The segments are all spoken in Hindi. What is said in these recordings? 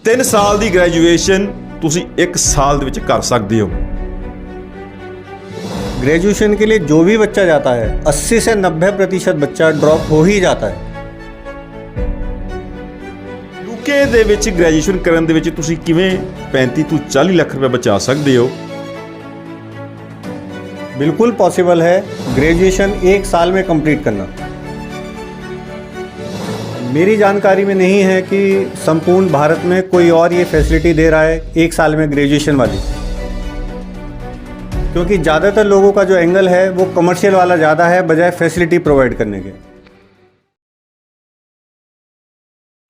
3 ਸਾਲ ਦੀ ਗ੍ਰੈਜੂਏਸ਼ਨ ਤੁਸੀਂ 1 ਸਾਲ ਦੇ ਵਿੱਚ ਕਰ ਸਕਦੇ ਹੋ। ग्रेजुएशन के लिए जो भी बच्चा जाता है 80 से 90% बच्चा ड्रॉप हो ही जाता है। ਯੂਕੇ ਦੇ ਵਿੱਚ ਗ੍ਰੈਜੂਏਸ਼ਨ ਕਰਨ ਦੇ ਵਿੱਚ ਤੁਸੀਂ ਕਿਵੇਂ 35 ਤੋਂ 40 ਲੱਖ ਰੁਪਏ ਬਚਾ ਸਕਦੇ ਹੋ? बिल्कुल पॉसिबल है ग्रेजुएशन 1 साल में कंप्लीट करना। मेरी जानकारी में नहीं है कि संपूर्ण भारत में कोई और ये फैसिलिटी दे रहा है 1 साल में ग्रेजुएशन वाली, क्योंकि ज़्यादातर लोगों का जो एंगल है वो कमर्शियल वाला ज़्यादा है बजाय फैसिलिटी प्रोवाइड करने के।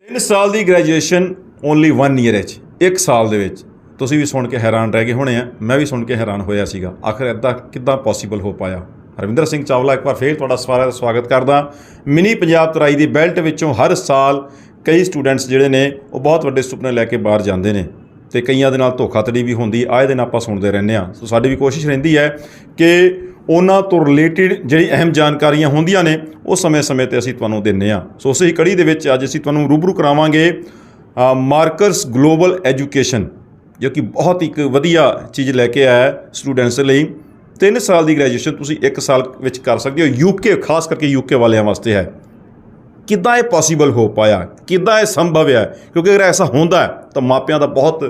3 ਸਾਲ ਦੀ ਗ੍ਰੈਜੂਏਸ਼ਨ ਓਨਲੀ 1 ਈਅਰ ਵਿੱਚ, 1 ਸਾਲ ਦੇ ਵਿੱਚ। ਤੁਸੀਂ ਵੀ ਸੁਣ ਕੇ ਹੈਰਾਨ ਰਹਿ ਗਏ ਹੋਣੇ ਆ, ਮੈਂ ਵੀ ਸੁਣ ਕੇ ਹੈਰਾਨ ਹੋਇਆ ਸੀਗਾ, ਆਖਰ ਇੱਦਾਂ ਕਿੱਦਾਂ ਪੋਸੀਬਲ ਹੋ ਪਾਇਆ। ਹਰਵਿੰਦਰ ਸਿੰਘ ਚਾਵਲਾ ਇੱਕ ਵਾਰ ਫੇਰ ਤੁਹਾਡਾ ਸਾਰਿਆਂ ਦਾ ਸਵਾਗਤ ਕਰਦਾ। ਮਿਨੀ ਪੰਜਾਬ ਤਰਾਈ ਦੀ ਬੈਲਟ ਵਿੱਚੋਂ ਹਰ ਸਾਲ ਕਈ ਸਟੂਡੈਂਟਸ ਜਿਹੜੇ ਨੇ ਉਹ ਬਹੁਤ ਵੱਡੇ ਸੁਪਨੇ ਲੈ ਕੇ ਬਾਹਰ ਜਾਂਦੇ ਨੇ ਅਤੇ ਕਈਆਂ ਦੇ ਨਾਲ ਧੋਖਾਧੜੀ ਵੀ ਹੁੰਦੀ, ਆਏ ਦਿਨ ਆਪਾਂ ਸੁਣਦੇ ਰਹਿੰਦੇ ਹਾਂ। ਸੋ ਸਾਡੀ ਵੀ ਕੋਸ਼ਿਸ਼ ਰਹਿੰਦੀ ਹੈ ਕਿ ਉਹਨਾਂ ਤੋਂ ਰਿਲੇਟਿਡ ਜਿਹੜੀ ਅਹਿਮ ਜਾਣਕਾਰੀਆਂ ਹੁੰਦੀਆਂ ਨੇ ਉਹ ਸਮੇਂ-ਸਮੇਂ 'ਤੇ ਅਸੀਂ ਤੁਹਾਨੂੰ ਦਿੰਦੇ ਹਾਂ। ਸੋ ਉਸੇ ਹੀ ਕੜੀ ਦੇ ਵਿੱਚ ਅੱਜ ਅਸੀਂ ਤੁਹਾਨੂੰ ਰੂਬਰੂ ਕਰਾਵਾਂਗੇ ਮਾਰਕਰਸ ਗਲੋਬਲ ਐਜੂਕੇਸ਼ਨ, ਜੋ ਕਿ ਬਹੁਤ ਇੱਕ ਵਧੀਆ ਚੀਜ਼ ਲੈ ਕੇ ਆਇਆ ਸਟੂਡੈਂਟਸ ਲਈ। 3 ਸਾਲ ਦੀ ਗ੍ਰੈਜੂਏਸ਼ਨ ਤੁਸੀਂ 1 ਸਾਲ ਵਿੱਚ ਕਰ ਸਕਦੇ ਹੋ। ਯੂਕੇ, ਖਾਸ ਕਰਕੇ ਯੂਕੇ ਵਾਲਿਆਂ ਵਾਸਤੇ ਹੈ। ਕਿੱਦਾਂ ਇਹ ਪੋਸੀਬਲ ਹੋ ਪਾਇਆ, ਕਿੱਦਾਂ ਇਹ ਸੰਭਵ ਹੈ? ਕਿਉਂਕਿ ਅਗਰ ਐਸਾ ਹੁੰਦਾ ਤਾਂ ਮਾਪਿਆਂ ਦਾ ਬਹੁਤ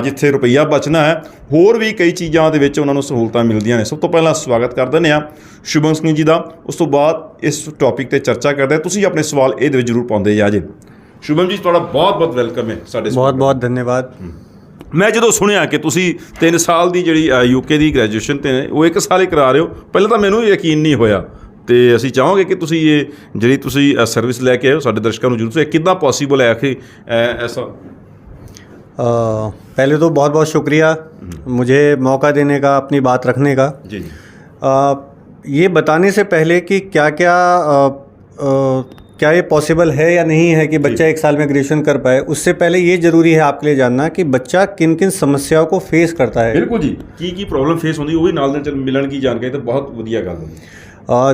ਜਿੱਥੇ ਰੁਪਈਆ ਬਚਣਾ ਹੈ, ਹੋਰ ਵੀ ਕਈ ਚੀਜ਼ਾਂ ਦੇ ਵਿੱਚ ਉਹਨਾਂ ਨੂੰ ਸਹੂਲਤਾਂ ਮਿਲਦੀਆਂ ਨੇ। ਸਭ ਤੋਂ ਪਹਿਲਾਂ ਸਵਾਗਤ ਕਰ ਦਿੰਦੇ ਹਾਂ ਸ਼ੁਭਮ ਸਿੰਘ ਜੀ ਦਾ, ਉਸ ਤੋਂ ਬਾਅਦ ਇਸ ਟੌਪਿਕ 'ਤੇ ਚਰਚਾ ਕਰਦੇ ਹਾਂ। ਤੁਸੀਂ ਆਪਣੇ ਸਵਾਲ ਇਹਦੇ ਵਿੱਚ ਜ਼ਰੂਰ ਪਾਉਂਦੇ ਜਾ ਜੇ। ਸ਼ੁਭਮ ਜੀ, ਤੁਹਾਡਾ ਬਹੁਤ-ਬਹੁਤ ਵੈਲਕਮ ਹੈ ਸਾਡੇ। बहुत धन्यवाद। ਮੈਂ ਜਦੋਂ ਸੁਣਿਆ ਕਿ ਤੁਸੀਂ 3 ਸਾਲ ਦੀ ਜਿਹੜੀ ਯੂਕੇ ਦੀ ਗ੍ਰੈਜੂਏਸ਼ਨ 'ਤੇ ਉਹ 1 ਸਾਲ ਹੀ ਕਰਾ ਰਹੇ ਹੋ, ਪਹਿਲਾਂ ਤਾਂ ਮੈਨੂੰ ਯਕੀਨ ਨਹੀਂ ਹੋਇਆ ਅਤੇ ਅਸੀਂ ਚਾਹਾਂਗੇ ਕਿ ਤੁਸੀਂ ਇਹ ਜਿਹੜੀ ਤੁਸੀਂ ਸਰਵਿਸ ਲੈ ਕੇ ਆਏ ਹੋ ਸਾਡੇ ਦਰਸ਼ਕਾਂ ਨੂੰ ਜ਼ਰੂਰ ਦੱਸੋ ਕਿੱਦਾਂ ਪੋਸੀਬਲ ਹੈ ਆਖਿਰ ऐसा। पहले तो बहुत बहुत शुक्रिया मुझे मौका देने का, अपनी बात रखने का। जी ये बताने से पहले कि क्या ये पॉसिबल है या नहीं है कि बच्चा 1 साल में ग्रेजुएशन कर पाए, उससे पहले ये ज़रूरी है आपके लिए जानना कि बच्चा किन किन समस्याओं को फेस करता है। बिल्कुल जी, की प्रॉब्लम फेस होती है वो भी नाल दे मिलन की जानकारी तो बहुत वधिया गल है।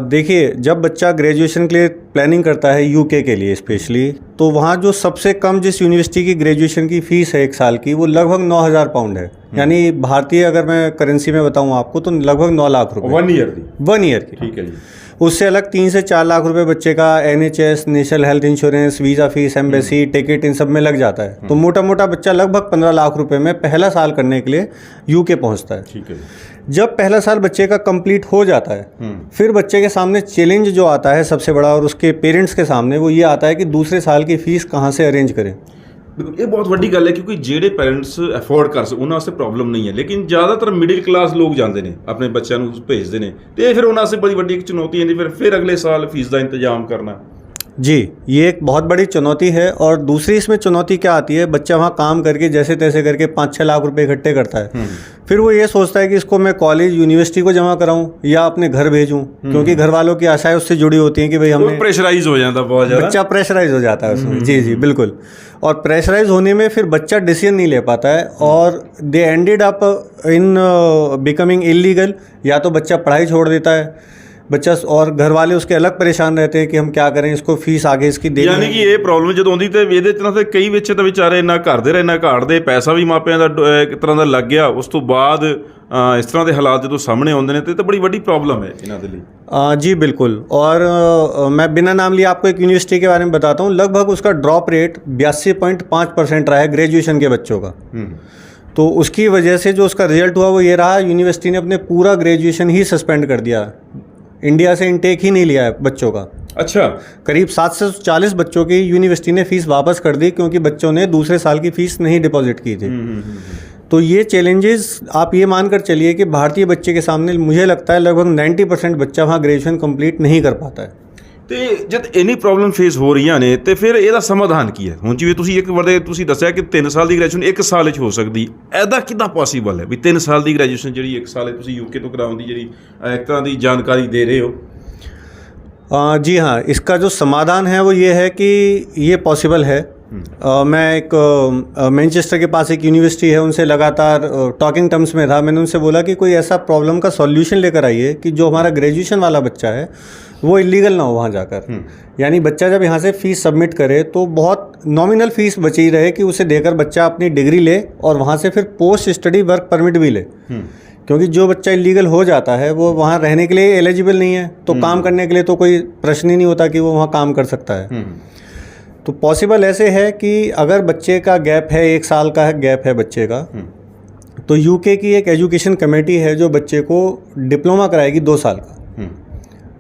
देखिए, जब बच्चा ग्रेजुएशन के लिए प्लानिंग करता है यूके के लिए स्पेशली, तो वहाँ जो सबसे कम जिस यूनिवर्सिटी की ग्रेजुएशन की फ़ीस है 1 साल की, वो लगभग 9,000 पाउंड है। यानी भारतीय अगर मैं करेंसी में बताऊँ आपको तो लगभग 9 लाख रुपये 1 ईयर की। 1 ईयर की, ठीक है जी। उससे अलग 3 से 4 लाख रुपए बच्चे का NHS, national health insurance, visa fees, embassy, ticket, इन सब में लग जाता है। तो मोटा मोटा बच्चा लगभग 15 लाख रुपए में पहला साल करने के लिए यूके पहुंचता है। ठीक है। जब पहला साल बच्चे का कंप्लीट हो जाता है, फिर बच्चे के सामने चैलेंज जो आता है सबसे बड़ा, और उसके पेरेंट्स के सामने, वो ये आता है कि दूसरे साल की फ़ीस कहाँ से अरेंज करें। बिल्कुल, ये बहुत वड्डी गल है क्योंकि ਜਿਹੜੇ पेरेंट्स अफोर्ड कर सकते उन्होंने वास्ते प्रॉब्लम नहीं है, लेकिन ज़्यादातर मिडिल क्लास लोग जाते हैं अपने बच्चों को भेजते हैं तो ये फिर उन्होंने वास्ते बड़ी वड्डी एक चुनौती है फिर अगले साल फीस का इंतजाम करना। जी, ये एक बहुत बड़ी चुनौती है। और दूसरी इसमें चुनौती क्या आती है, बच्चा वहाँ काम करके जैसे तैसे करके 5-6 लाख रुपए इकट्ठे करता है, फिर वो ये सोचता है कि इसको मैं कॉलेज यूनिवर्सिटी को जमा कराऊं या अपने घर भेजूं, क्योंकि घर वालों की आशाएं उससे जुड़ी होती हैं कि भाई हमें प्रेशराइज हो जाता, बहुत ज़्यादा बच्चा प्रेशराइज हो जाता है उसमें। जी जी बिल्कुल। और प्रेशराइज होने में फिर बच्चा डिसीजन नहीं ले पाता है और they ended up in becoming illegal. या तो बच्चा पढ़ाई छोड़ देता है बच्चा, और घर वाले उसके अलग परेशान रहते हैं कि हम क्या करें, इसको फीस आगे इसकी दे। यानी कि ये प्रॉब्लम जो आती तो ये तो कई बच्चे तो बेचारे ना घर दे रहे ना घाट दे, पैसा भी मापिਆਂ ਦਾ एक तरह का लग गया, उस तो बाद इस तरह के हालात जो सामने आते हैं तो बड़ी बड़ी प्रॉब्लम है इन्हों के लिए। जी बिल्कुल। और मैं बिना नाम लिए आपको एक यूनिवर्सिटी के बारे में बताता हूँ। लगभग उसका ड्रॉप रेट 82.5% रहा है ग्रेजुएशन के बच्चों का। तो उसकी वजह से जो उसका रिजल्ट हुआ वो ये रहा, यूनिवर्सिटी ने अपने पूरा ग्रेजुएशन ही सस्पेंड कर दिया, इंडिया से इनटेक ही नहीं लिया है बच्चों का। अच्छा। करीब 740 बच्चों की यूनिवर्सिटी ने फ़ीस वापस कर दी क्योंकि बच्चों ने दूसरे साल की फ़ीस नहीं डिपॉजिट की थी। तो ये चैलेंजेस आप ये मानकर चलिए कि भारतीय बच्चे के सामने मुझे लगता है लगभग 90% बच्चा वहाँ ग्रेजुएशन कंप्लीट नहीं कर पाता है। तो जब इन्नी प्रॉब्लम फेस हो रही ने तो फिर ਇਹਦਾ समाधान की है? ਹੁਣ ਜਿਵੇਂ ਤੁਸੀਂ ਇੱਕ ਵਾਰ ਤੁਸੀਂ ਦੱਸਿਆ ਕਿ 3 ਸਾਲ ਦੀ ਗ੍ਰੈਜੂਏਸ਼ਨ 1 ਸਾਲ ਵਿੱਚ ਹੋ ਸਕਦੀ, ਐਦਾ ਕਿੱਦਾਂ ਪੋਸੀਬਲ ਹੈ ਵੀ 3 ਸਾਲ ਦੀ ਗ੍ਰੈਜੂਏਸ਼ਨ ਜਿਹੜੀ 1 ਸਾਲ ਤੁਸੀਂ ਯੂਕੇ ਤੋਂ ਕਰਾਉਣ ਦੀ ਜਿਹੜੀ ਇੱਕ ਤਰ੍ਹਾਂ ਦੀ ਜਾਣਕਾਰੀ ਦੇ ਰਹੇ ਹੋ? जी हाँ, इसका जो समाधान है वो ये है कि ये पॉसिबल है मैं एक मैनचेस्टर के पास एक यूनिवर्सिटी है, उनसे लगातार टॉकिंग टर्म्स में था। मैंने उनसे बोला कि कोई ऐसा प्रॉब्लम का सॉल्यूशन लेकर आइए कि जो हमारा ग्रेजुएशन वाला बच्चा है वो इलीगल ना हो वहाँ जाकर। यानी बच्चा जब यहाँ से फ़ीस सबमिट करे तो बहुत नॉमिनल फ़ीस बची रहे कि उसे देकर बच्चा अपनी डिग्री ले और वहाँ से फिर पोस्ट स्टडी वर्क परमिट भी ले। क्योंकि जो बच्चा इलीगल हो जाता है वो वहाँ रहने के लिए एलिजिबल नहीं है, तो काम करने के लिए तो कोई प्रश्न ही नहीं होता कि वो वहाँ काम कर सकता है। तो पॉसिबल ऐसे है कि अगर बच्चे का गैप है, 1 साल का गैप है बच्चे का, तो यूके की एक एजुकेशन कमेटी है जो बच्चे को डिप्लोमा कराएगी 2 साल का।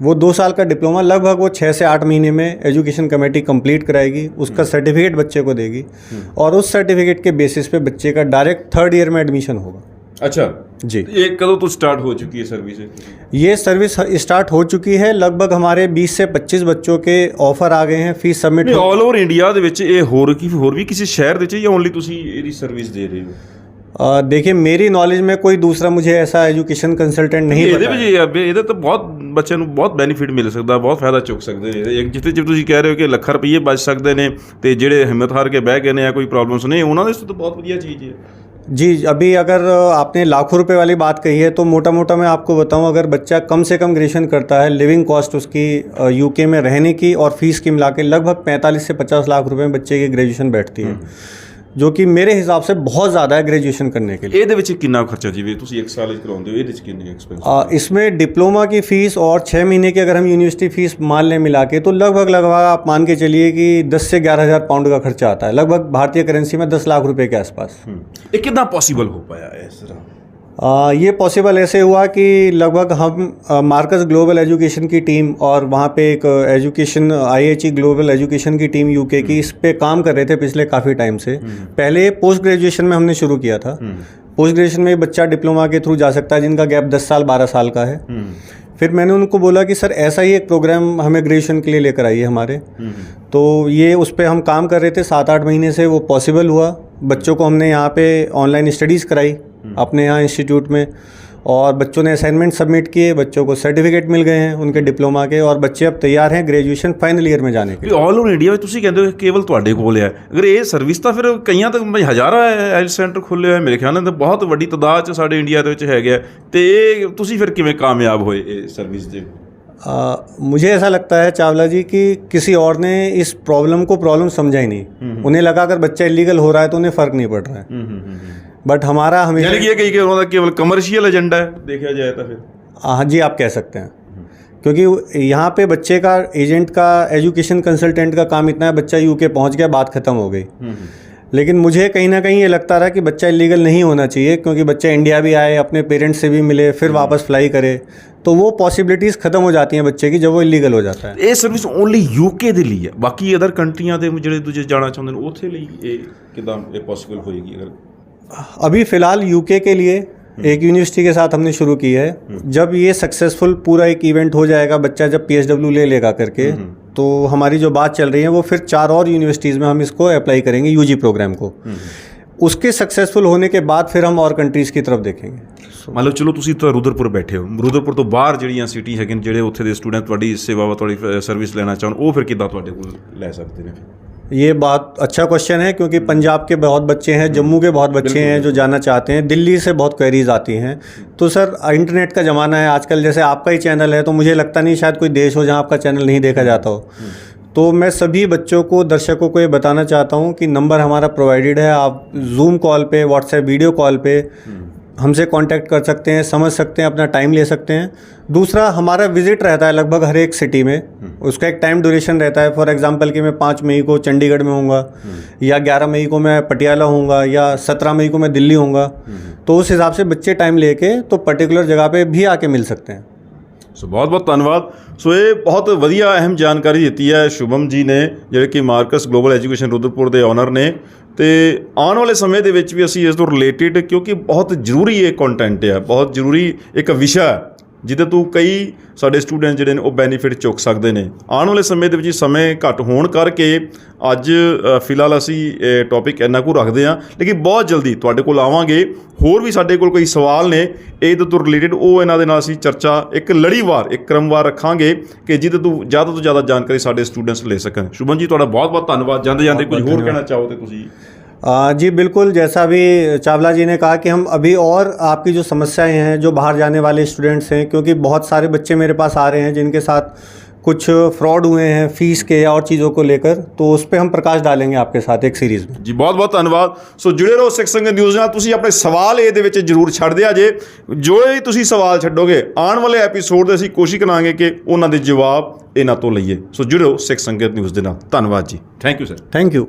वो 2 साल का डिप्लोमा लगभग वो 6 से 8 महीने में एजुकेशन कमेटी कंप्लीट कराएगी, उसका सर्टिफिकेट बच्चे को देगी और उस सर्टिफिकेट के बेसिस पे बच्चे का डायरेक्ट 3rd ईयर में एडमिशन होगा। अच्छा जी। ये कਦੋਂ तो स्टार्ट हो चुकी है सर्विस? ये सर्विस स्टार्ट हो चुकी है, लगभग हमारे 20 से 25 बच्चों के ऑफर आ गए हैं, fees submit all over India ਦੇ ਵਿੱਚ ਇਹ ਹੋਰ ਵੀ ਕਿਸੇ ਸ਼ਹਿਰ ਦੇ ਵਿੱਚ ਜਾਂ ਓਨਲੀ ਤੁਸੀਂ ਇਹਦੀ ਸਰਵਿਸ ਦੇ ਰਹੇ ਹੋ? देखिए मेरी नॉलेज में कोई दूसरा मुझे ऐसा एजुकेशन कंसल्टेंट नहीं ਇਹਦੇ पता ਵਿੱਚ ਇਹਦੇ ਤਾਂ ਬਹੁਤ ਬੱਚਿਆਂ ਨੂੰ ਬਹੁਤ ਬੈਨੀਫਿਟ ਮਿਲ ਸਕਦਾ, ਬਹੁਤ ਫਾਇਦਾ ਚੁੱਕ ਸਕਦੇ ਨੇ। ਇੱਕ ਜਿੱਥੇ ਜਿਵੇਂ ਤੁਸੀਂ ਕਹਿ ਰਹੇ ਹੋ ਕਿ ਲੱਖ ਰੁਪਏ ਬਚ ਸਕਦੇ ਨੇ ਤੇ ਜਿਹੜੇ ਹਿੰਮਤ ਹਾਰ ਕੇ ਬਹਿ ਗਏ ਨੇ ਜਾਂ ਕੋਈ ਪ੍ਰੋਬਲਮਸ ਨੇ ਉਹਨਾਂ ਦੇ ਤਾਂ बहुत ਵਧੀਆ चीज़ है। जी। अभी अगर आपने लाखों रुपए वाली बात कही है तो मोटा मोटा मैं आपको बताऊं, अगर बच्चा कम से कम ग्रेजुएशन करता है, लिविंग कॉस्ट उसकी यूके में रहने की और फीस की मिला के लगभग 45 से 50 लाख रुपए में बच्चे की ग्रेजुएशन बैठती है, जो कि मेरे हिसाब से बहुत ज़्यादा है ग्रेजुएशन करने के लिए। ਇਹਦੇ ਵਿੱਚ ਕਿੰਨਾ ਖਰਚਾ ਜਿਵੇਂ ਤੁਸੀਂ 1 ਸਾਲ ਵਿੱਚ ਕਰਾਉਂਦੇ ਹੋ, ਇਹਦੇ ਵਿੱਚ ਕਿੰਨੇ ਐਕਸਪੈਂਸ? इसमें डिप्लोमा की फ़ीस और 6 महीने की अगर हम यूनिवर्सिटी फ़ीस मान लें मिला के, तो लगभग आप मान के चलिए कि 10 से 11 हज़ार पाउंड का खर्चा आता है, लगभग भारतीय करेंसी में 10 लाख रुपए के आसपास। ਇਹ ਕਿੱਦਾਂ पॉसिबल हो पाया है इस तरह? ये पॉसिबल ऐसे हुआ कि लगभग हम मार्कस ग्लोबल एजुकेशन की टीम और वहाँ पे एक एजुकेशन IHE ग्लोबल एजुकेशन की टीम यूके की इस पे काम कर रहे थे पिछले काफ़ी टाइम से। पहले पोस्ट ग्रेजुएशन में हमने शुरू किया था। पोस्ट ग्रेजुएशन में बच्चा डिप्लोमा के थ्रू जा सकता है जिनका गैप 10 साल 12 साल का है। फिर मैंने उनको बोला कि सर ऐसा ही एक प्रोग्राम हमें ग्रेजुएशन के लिए लेकर आइए हमारे। तो ये उस पर हम काम कर रहे थे 7-8 महीने से, वो पॉसिबल हुआ। बच्चों को हमने यहाँ पे ऑनलाइन स्टडीज़ कराई अपने यहाँ इंस्टीट्यूट में, और बच्चों ने असाइनमेंट सबमिट किए, बच्चों को सर्टिफिकेट मिल गए हैं उनके डिप्लोमा के, और बच्चे अब तैयार हैं ग्रेजुएशन फाइनल ईयर में जाने के लिए। ਆਲ ਓਵਰ ਇੰਡੀਆ ਵਿੱਚ ਤੁਸੀਂ ਕਹਿੰਦੇ ਹੋ ਕੇਵਲ ਤੁਹਾਡੇ ਕੋਲ ਹੈ, ਅਗਰ ਇਹ ਸਰਵਿਸ ਤਾਂ ਫਿਰ ਕਈਆਂ ਤੱਕ ਹਜ਼ਾਰਾਂ ਆਇਲ ਸੈਂਟਰ ਖੁੱਲ੍ਹੇ ਹੋਏ ਮੇਰੇ ਖਿਆਲ ਨਾਲ, ਤਾਂ ਬਹੁਤ ਵੱਡੀ ਤਾਦਾਦ 'ਚ ਸਾਡੇ ਇੰਡੀਆ ਦੇ ਵਿੱਚ ਹੈਗੇ, ਤੇ ਇਹ ਤੁਸੀਂ ਫਿਰ ਕਿਵੇਂ ਕਾਮਯਾਬ ਹੋਏ ਇਹ ਸਰਵਿਸ ਦੇ? मुझे ऐसा लगता है चावला जी कि किसी और ने इस प्रॉब्लम को प्रॉब्लम समझा ही नहीं। उन्हें लगा अगर बच्चा इलीगल हो रहा है तो उन्हें फ़र्क नहीं पड़ रहा है। बट हमारा हमेशा यानी कि ये कहीं कि उन्होंने केवल कमर्शियल एजेंडा है देखा जाए तो फिर? हाँ जी, आप कह सकते हैं, क्योंकि यहाँ पे बच्चे का एजेंट का एजुकेशन कंसल्टेंट का काम इतना है, बच्चा यूके पहुँच गया, बात ख़त्म हो गई। लेकिन मुझे कहीं ना कहीं ये लगता रहा कि बच्चा इलीगल नहीं होना चाहिए, क्योंकि बच्चा इंडिया भी आए, अपने पेरेंट्स से भी मिले, फिर वापस फ्लाई करे, तो वो पॉसिबिलिटीज़ ख़त्म हो जाती हैं बच्चे की जब वो इलीगल हो जाता है। ਇਹ ਸਰਵਿਸ ਓਨਲੀ ਯੂਕੇ ਦੇ ਲਈ ਹੈ, ਬਾਕੀ ਅਦਰ ਕੰਟਰੀਆਂ ਦੇ ਜਿਹੜੇ ਦੂਜੇ ਜਾਣਾ ਚਾਹੁੰਦੇ ਨੇ ਉੱਥੇ ਲਈ ਇਹ ਕਿਦਾਂ ਇਹ ਪੋਸੀਬਲ ਹੋਏਗੀ? ਅਗਰ अभी फ़िलहाल यूके के लिए एक यूनिवर्सिटी के साथ हमने शुरू की है। जब ये सक्सेसफुल पूरा एक इवेंट हो जाएगा, बच्चा जब PSW ले लेगा करके, तो हमारी जो बात चल रही है वो फिर 4 और यूनिवर्सिटीज़ में हम इसको अप्लाई करेंगे UG प्रोग्राम को। उसके सक्सेसफुल होने के बाद फिर हम और कंट्रीज़ की तरफ देखेंगे। ਮੰਨ ਲਓ ਚਲੋ ਤੁਸੀਂ ਤਾਂ ਰੁਦਰਪੁਰ ਬੈਠੇ ਹੋ, ਰੁਦਰਪੁਰ ਤੋਂ ਬਾਹਰ ਜਿਹੜੀਆਂ ਸਿਟੀ ਹੈਗੇ ਨੇ, ਜਿਹੜੇ ਉੱਥੇ ਦੇ ਸਟੂਡੈਂਟ ਤੁਹਾਡੀ ਸੇਵਾ ਤੁਹਾਡੀ ਸਰਵਿਸ ਲੈਣਾ ਚਾਹਣ, ਉਹ ਫਿਰ ਕਿੱਦਾਂ ਤੁਹਾਡੇ ਕੋਲ ਲੈ ਸਕਦੇ ਨੇ? ये बहुत अच्छा क्वेश्चन है, क्योंकि पंजाब के बहुत बच्चे हैं, जम्मू के बहुत बच्चे हैं जो जाना चाहते हैं, दिल्ली से बहुत क्वेरीज आती हैं। तो सर इंटरनेट का ज़माना है आजकल, जैसे आपका ही चैनल है, तो मुझे लगता नहीं शायद कोई देश हो जहाँ आपका चैनल नहीं देखा जाता हो। तो मैं सभी बच्चों को, दर्शकों को ये बताना चाहता हूँ कि नंबर हमारा प्रोवाइडेड है, आप जूम कॉल पे, व्हाट्सएप वीडियो कॉल पे हमसे कांटेक्ट कर सकते हैं, समझ सकते हैं, अपना टाइम ले सकते हैं। दूसरा, हमारा विज़िट रहता है लगभग हर एक सिटी में, उसका एक टाइम ड्यूरेशन रहता है। फॉर एग्जांपल कि मैं 5 मई को चंडीगढ़ में हूँगा, या 11 मई को मैं पटियाला हूँगा, या 17 मई को मैं दिल्ली हूँगा। तो उस हिसाब से बच्चे टाइम लेके तो पर्टिकुलर जगह पे भी आके मिल सकते हैं। ਸੋ ਬਹੁਤ ਬਹੁਤ ਧੰਨਵਾਦ। ਸੋ ਇਹ ਬਹੁਤ ਵਧੀਆ ਅਹਿਮ ਜਾਣਕਾਰੀ ਦਿੱਤੀ ਹੈ ਸ਼ੁਭਮ ਜੀ ਨੇ, ਜਿਹੜੇ ਕਿ ਮਾਰਕਸ ਗਲੋਬਲ ਐਜੂਕੇਸ਼ਨ ਰੁਦਰਪੁਰ ਦੇ ਓਨਰ ਨੇ। ਤੇ ਆਉਣ ਵਾਲੇ ਸਮੇਂ ਦੇ ਵਿੱਚ ਵੀ ਅਸੀਂ ਇਸ ਤੋਂ ਰਿਲੇਟਿਡ, ਕਿਉਂਕਿ ਬਹੁਤ ਜ਼ਰੂਰੀ ਇਹ ਕੰਟੈਂਟ ਹੈ, ਬਹੁਤ ਜ਼ਰੂਰੀ ਇੱਕ ਵਿਸ਼ਾ ਜਿਹਦੇ ਤੋਂ ਕਈ ਸਾਡੇ ਸਟੂਡੈਂਟ ਜਿਹੜੇ ਨੇ ਉਹ ਬੈਨੀਫਿਟ ਚੁੱਕ ਸਕਦੇ ਨੇ। ਆਉਣ ਵਾਲੇ ਸਮੇਂ ਦੇ ਵਿੱਚ ਸਮੇਂ ਘੱਟ ਹੋਣ ਕਰਕੇ ਅੱਜ ਫਿਲਹਾਲ ਅਸੀਂ ਇਹ ਟੌਪਿਕ ਇੰਨਾ ਕੁ ਰੱਖਦੇ ਹਾਂ, ਲੇਕਿਨ ਬਹੁਤ ਜਲਦੀ ਤੁਹਾਡੇ ਕੋਲ ਆਵਾਂਗੇ। ਹੋਰ ਵੀ ਸਾਡੇ ਕੋਲ ਕੋਈ ਸਵਾਲ ਨੇ ਇਹਦੇ ਤੋਂ ਰਿਲੇਟਡ, ਉਹ ਇਹਨਾਂ ਦੇ ਨਾਲ ਅਸੀਂ ਚਰਚਾ ਇੱਕ ਲੜੀਵਾਰ, ਇੱਕ ਕ੍ਰਮਵਾਰ ਰੱਖਾਂਗੇ ਕਿ ਜਿਹਦੇ ਤੋਂ ਜ਼ਿਆਦਾ ਜਾਣਕਾਰੀ ਸਾਡੇ ਸਟੂਡੈਂट्स ले सकन। शुभम जी ਤੁਹਾਡਾ बहुत बहुत धन्यवाद। ਜਾਂਦੇ ਜਾਂਦੇ कुछ होर कहना चाहो तो ਤੁਸੀਂ? जी बिल्कुल, जैसा अभी चावला जी ने कहा कि हम अभी और आपकी जो समस्याएं हैं, जो बाहर जाने वाले स्टूडेंट्स हैं, क्योंकि बहुत सारे बच्चे मेरे पास आ रहे हैं जिनके साथ कुछ फ्रॉड हुए हैं फीस के और चीज़ों को लेकर, तो उस पर हम प्रकाश डालेंगे आपके साथ एक सीरीज़ में। जी बहुत बहुत धन्यवाद। सो जुड़े रहो सिख संगत न्यूज़ ਨਾਲ। ਤੁਸੀਂ ਆਪਣੇ ਸਵਾਲ ਇਹਦੇ ਵਿੱਚ ਜ਼ਰੂਰ ਛੱਡ ਦਿਆ ਜੇ। ਜੋ ਹੀ ਤੁਸੀਂ ਸਵਾਲ ਛੱਡੋਗੇ ਆਉਣ ਵਾਲੇ ਐਪੀਸੋਡ ਦੇ ਅਸੀਂ ਕੋਸ਼ਿਸ਼ ਕਰਾਂਗੇ ਕਿ ਉਹਨਾਂ ਦੇ ਜਵਾਬ ਇਹਨਾਂ ਤੋਂ ਲਈਏ। ਸੋ ਜੁੜੋ ਸਿਖ ਸੰਗਤ ਨਿਊਜ਼ ਦੇ ਨਾਲ। ਧੰਨਵਾਦ ਜੀ। Thank you sir. Thank you.